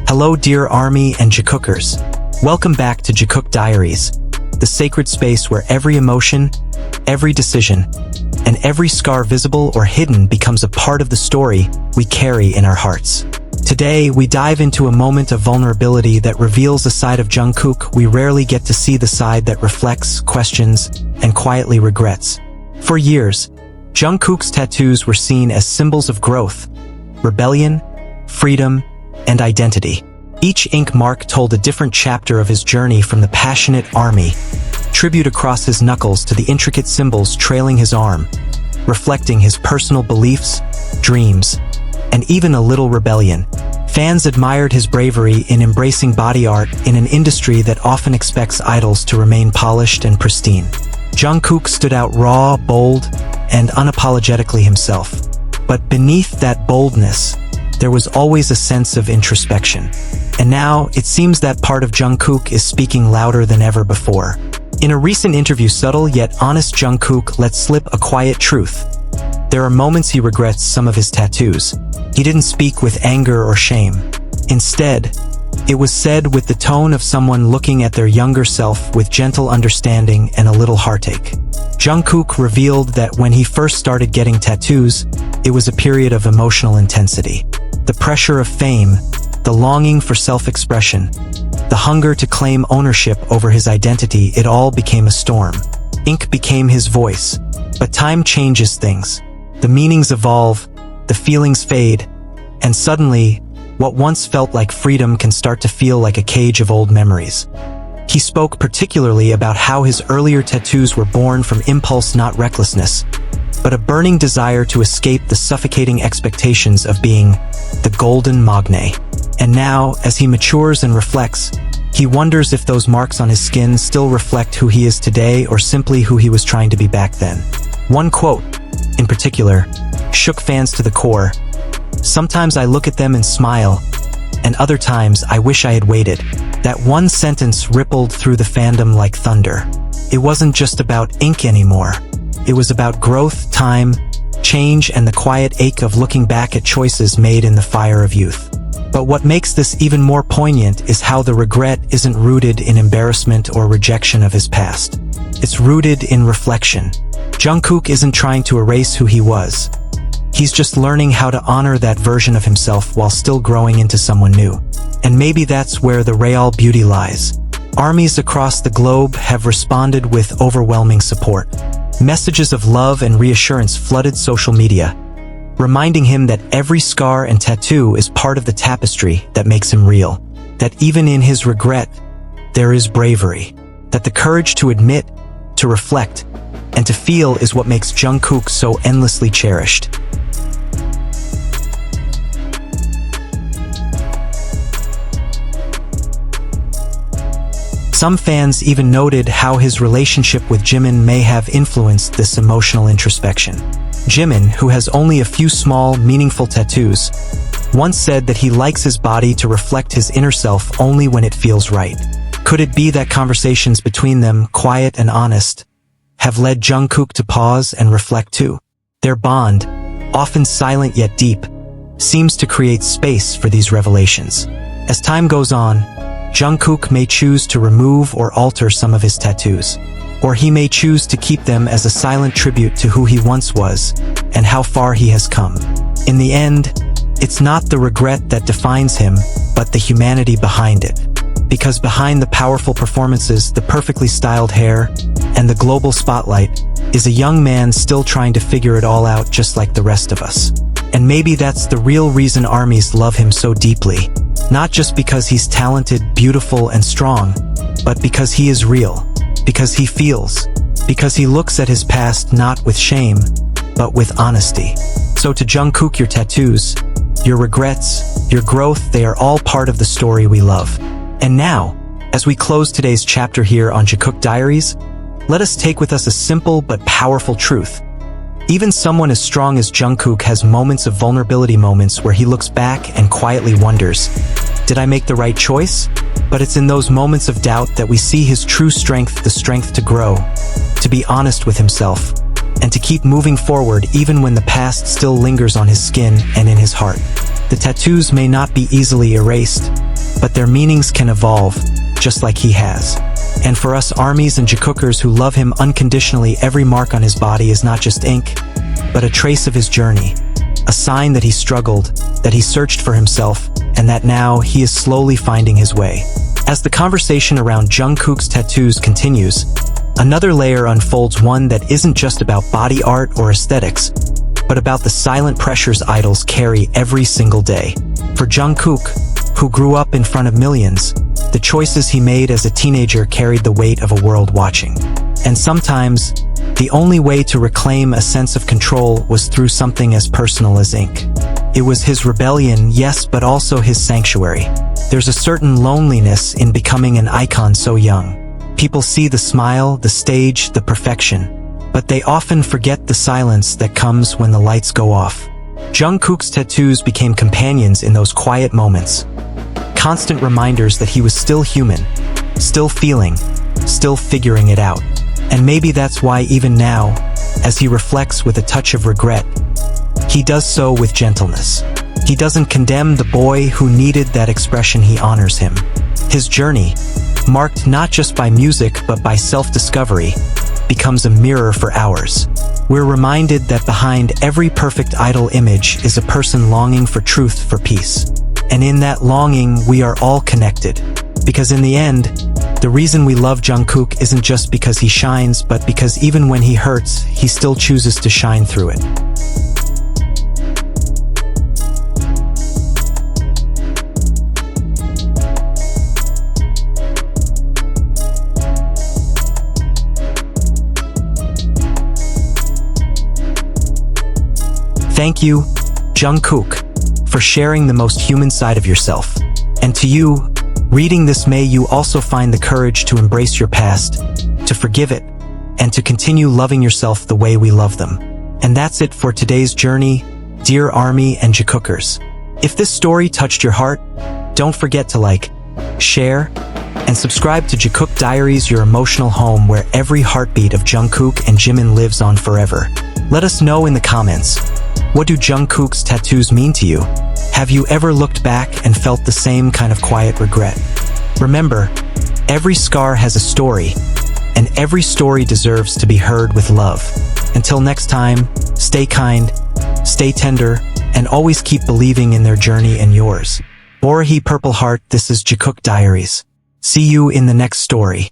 Hello dear ARMY and Jikookers. Welcome back to Jikook Diaries, the sacred space where every emotion, every decision, and every scar visible or hidden becomes a part of the story we carry in our hearts. Today, we dive into a moment of vulnerability that reveals a side of Jungkook we rarely get to see, the side that reflects, questions, and quietly regrets. For years, Jungkook's tattoos were seen as symbols of growth, rebellion, freedom, and identity. Each ink mark told a different chapter of his journey, from the passionate ARMY tribute across his knuckles to the intricate symbols trailing his arm, reflecting his personal beliefs, dreams, and even a little rebellion. Fans admired his bravery in embracing body art in an industry that often expects idols to remain polished and pristine. Jungkook stood out raw, bold, and unapologetically himself. But beneath that boldness, there was always a sense of introspection. And now, it seems that part of Jungkook is speaking louder than ever before. In a recent interview, subtle yet honest Jungkook let slip a quiet truth. There are moments he regrets some of his tattoos. He didn't speak with anger or shame. Instead, it was said with the tone of someone looking at their younger self, with gentle understanding and a little heartache. Jungkook revealed that when he first started getting tattoos, it was a period of emotional intensity. The pressure of fame, the longing for self-expression, the hunger to claim ownership over his identity, it all became a storm. Ink became his voice. But time changes things. The meanings evolve, the feelings fade, and suddenly, what once felt like freedom can start to feel like a cage of old memories. He spoke particularly about how his earlier tattoos were born from impulse, not recklessness, but a burning desire to escape the suffocating expectations of being the golden magne. And now, as he matures and reflects, he wonders if those marks on his skin still reflect who he is today, or simply who he was trying to be back then. One quote, in particular, shook fans to the core. "Sometimes I look at them and smile, and other times I wish I had waited." That one sentence rippled through the fandom like thunder. It wasn't just about ink anymore. It was about growth, time, change, and the quiet ache of looking back at choices made in the fire of youth. But what makes this even more poignant is how the regret isn't rooted in embarrassment or rejection of his past. It's rooted in reflection. Jungkook isn't trying to erase who he was. He's just learning how to honor that version of himself while still growing into someone new. And maybe that's where the real beauty lies. Armies across the globe have responded with overwhelming support. Messages of love and reassurance flooded social media, reminding him that every scar and tattoo is part of the tapestry that makes him real. That even in his regret, there is bravery. That the courage to admit, to reflect, and to feel is what makes Jungkook so endlessly cherished. Some fans even noted how his relationship with Jimin may have influenced this emotional introspection. Jimin, who has only a few small, meaningful tattoos, once said that he likes his body to reflect his inner self only when it feels right. Could it be that conversations between them, quiet and honest, have led Jungkook to pause and reflect too? Their bond, often silent yet deep, seems to create space for these revelations. As time goes on, Jungkook may choose to remove or alter some of his tattoos, or he may choose to keep them as a silent tribute to who he once was and how far he has come. In the end, it's not the regret that defines him, but the humanity behind it. Because behind the powerful performances, the perfectly styled hair, and the global spotlight, is a young man still trying to figure it all out, just like the rest of us. And maybe that's the real reason armies love him so deeply. Not just because he's talented, beautiful, and strong, but because he is real, because he feels, because he looks at his past not with shame, but with honesty. So to Jungkook, your tattoos, your regrets, your growth, they are all part of the story we love. And now, as we close today's chapter here on Jikook Diaries, let us take with us a simple but powerful truth. Even someone as strong as Jungkook has moments of vulnerability, moments where he looks back and quietly wonders, did I make the right choice? But it's in those moments of doubt that we see his true strength, the strength to grow, to be honest with himself, and to keep moving forward even when the past still lingers on his skin and in his heart. The tattoos may not be easily erased, but their meanings can evolve, just like he has. And for us armies and Jikookers who love him unconditionally, every mark on his body is not just ink, but a trace of his journey, a sign that he struggled, that he searched for himself, and that now he is slowly finding his way. As the conversation around Jungkook's tattoos continues, another layer unfolds, one that isn't just about body art or aesthetics, but about the silent pressures idols carry every single day. For Jungkook, who grew up in front of millions, the choices he made as a teenager carried the weight of a world watching. And sometimes, the only way to reclaim a sense of control was through something as personal as ink. It was his rebellion, yes, but also his sanctuary. There's a certain loneliness in becoming an icon so young. People see the smile, the stage, the perfection, but they often forget the silence that comes when the lights go off. Jungkook's tattoos became companions in those quiet moments, constant reminders that he was still human, still feeling, still figuring it out. And maybe that's why even now, as he reflects with a touch of regret, he does so with gentleness. He doesn't condemn the boy who needed that expression, he honors him. His journey, marked not just by music but by self-discovery, becomes a mirror for ours. We're reminded that behind every perfect idol image is a person longing for truth, for peace. And in that longing, we are all connected. Because in the end, the reason we love Jungkook isn't just because he shines, but because even when he hurts, he still chooses to shine through it. Thank you, Jungkook, for sharing the most human side of yourself. And to you, reading this, may you also find the courage to embrace your past, to forgive it, and to continue loving yourself the way we love them. And that's it for today's journey, dear Army and Jikookers. If this story touched your heart, don't forget to like, share, and subscribe to Jikook Diaries, your emotional home where every heartbeat of Jungkook and Jimin lives on forever. Let us know in the comments. What do Jungkook's tattoos mean to you? Have you ever looked back and felt the same kind of quiet regret? Remember, every scar has a story, and every story deserves to be heard with love. Until next time, stay kind, stay tender, and always keep believing in their journey and yours. Borahae Purple Heart, this is Jikook Diaries. See you in the next story.